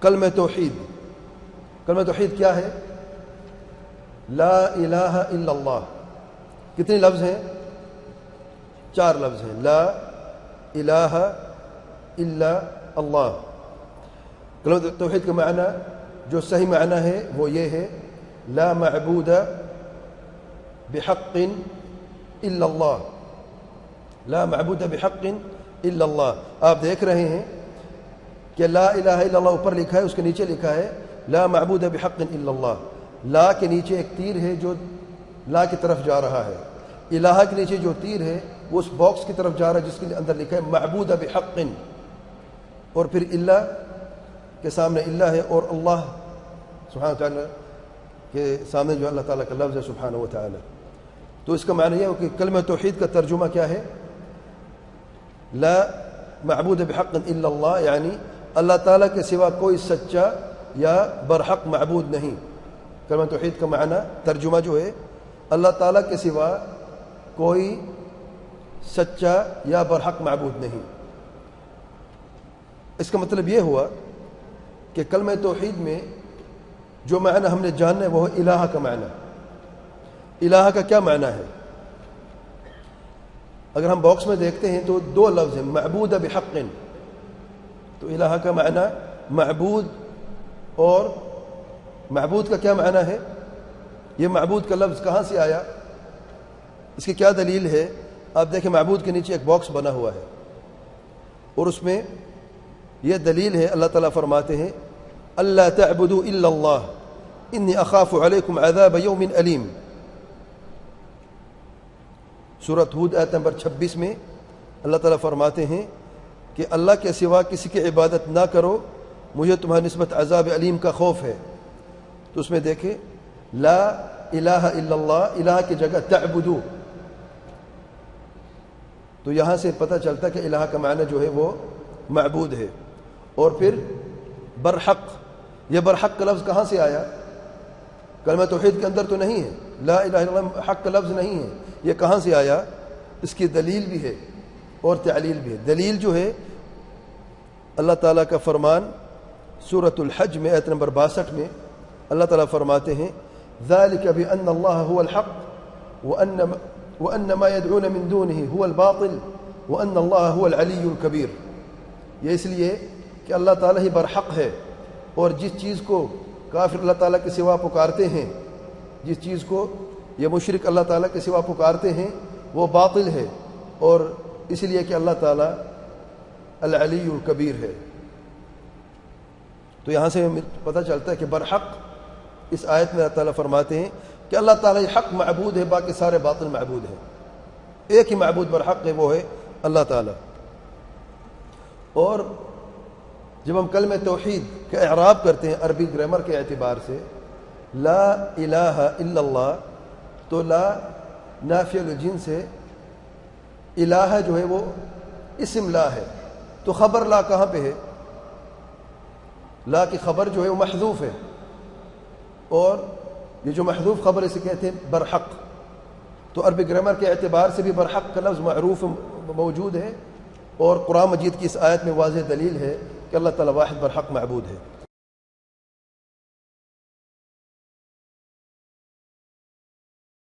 کلمہ توحید. کلمہ توحید کیا ہے؟ لا الہ الا اللہ. کتنے لفظ ہیں؟ 4 لفظ ہیں. لا الہ الا اللہ. کلمہ توحید کا معنی جو صحیح معنی ہے وہ یہ ہے لا معبود بحق الا اللہ. لا معبود بحق الا اللہ. آپ دیکھ رہے ہیں کہ لا الہ الا اللہ اوپر لکھا ہے، اس کے نیچے لکھا ہے لا معبود بحق الا اللہ. لا کے نیچے ایک تیر ہے جو لا کی طرف جا رہا ہے. الہ کے نیچے جو تیر ہے وہ اس باکس کی طرف جا رہا ہے جس کے اندر لکھا ہے معبود بحق. اور پھر اللہ کے سامنے اللہ ہے اور اللہ سبحانہ وتعالی کے سامنے جو اللہ تعالیٰ کا لفظ ہے سبحانہ وتعالی. تو اس کا معنی یہ ہے کہ کلمہ توحید کا ترجمہ کیا ہے؟ لا معبود بحق الا اللہ، یعنی اللہ تعالیٰ کے سوا کوئی سچا یا برحق معبود نہیں. کلمہ توحید کا معنی ترجمہ جو ہے اللہ تعالیٰ کے سوا کوئی سچا یا برحق معبود نہیں. اس کا مطلب یہ ہوا کہ کلمہ توحید میں جو معنی ہم نے جاننا ہے وہ ہے الہ کا معنی. الہ کا کیا معنی ہے؟ اگر ہم باکس میں دیکھتے ہیں تو 2 لفظ ہیں معبود بحق. تو الہ کا معنی معبود، اور معبود کا کیا معنی ہے؟ یہ معبود کا لفظ کہاں سے آیا؟ اس کی کیا دلیل ہے؟ آپ دیکھیں معبود کے نیچے ایک باکس بنا ہوا ہے اور اس میں یہ دلیل ہے. اللہ تعالیٰ فرماتے ہیں اللہ تعبدوا الا اللہ انی اخاف علیکم عذاب یوم علیم. سورۃ ہود آیت نمبر 26 میں اللہ تعالیٰ فرماتے ہیں کہ اللہ کے سوا کسی کی عبادت نہ کرو، مجھے تمہاری نسبت عذاب علیم کا خوف ہے. تو اس میں دیکھیں لا الہ الا اللہ، الہ کی جگہ تعبدو. تو یہاں سے پتہ چلتا کہ الہ کا معنی جو ہے وہ معبود ہے. اور پھر برحق، یہ برحق کا لفظ کہاں سے آیا؟ کلمہ توحید کے اندر تو نہیں ہے. لا الہ الا اللہ حق کا لفظ نہیں ہے. یہ کہاں سے آیا؟ اس کی دلیل بھی ہے اور تعلیل بھی ہے. دلیل جو ہے اللہ تعالیٰ کا فرمان سورۃ الحج میں آیت نمبر 62 میں اللہ تعالیٰ فرماتے ہیں ذَلِكَ بِأَنَّ اللَّهَ هُوَ الْحَقُّ وَأَنَّ مَا يَدْعُونَ مِن دُونِهِ هُوَ الْبَاطِلُ وَأَنَّ اللَّهَ هُوَ الْعَلِيُّ الْكَبِيرُ. یہ اس لیے کہ اللہ تعالیٰ ہی برحق ہے، اور جس چیز کو کافر اللہ تعالیٰ کے سوا پکارتے ہیں، جس چیز کو یہ مشرک اللہ تعالیٰ کے سوا پکارتے ہیں وہ باطل ہے، اور اس لیے کہ اللہ تعالیٰ العلی الکبیر ہے. تو یہاں سے پتہ چلتا ہے کہ برحق اس آیت میں اللہ تعالیٰ فرماتے ہیں کہ اللہ تعالیٰ حق معبود ہے، باقی سارے باطل معبود ہیں. ایک ہی معبود برحق ہے، وہ ہے اللہ تعالیٰ. اور جب ہم کلمہ توحید کا اعراب کرتے ہیں عربی گرامر کے اعتبار سے لا الہ الا اللہ، تو لا نافیہ للجنس ہے، الہ جو ہے وہ اسم لا ہے. تو خبر لا کہاں پہ ہے؟ لا کی خبر جو ہے وہ محذوف ہے، اور یہ جو محذوف خبر اسے کہتے ہیں برحق. تو عربی گرامر کے اعتبار سے بھی برحق کا لفظ معروف موجود ہے، اور قرآن مجید کی اس آیت میں واضح دلیل ہے کہ اللہ تعالیٰ واحد برحق معبود ہے.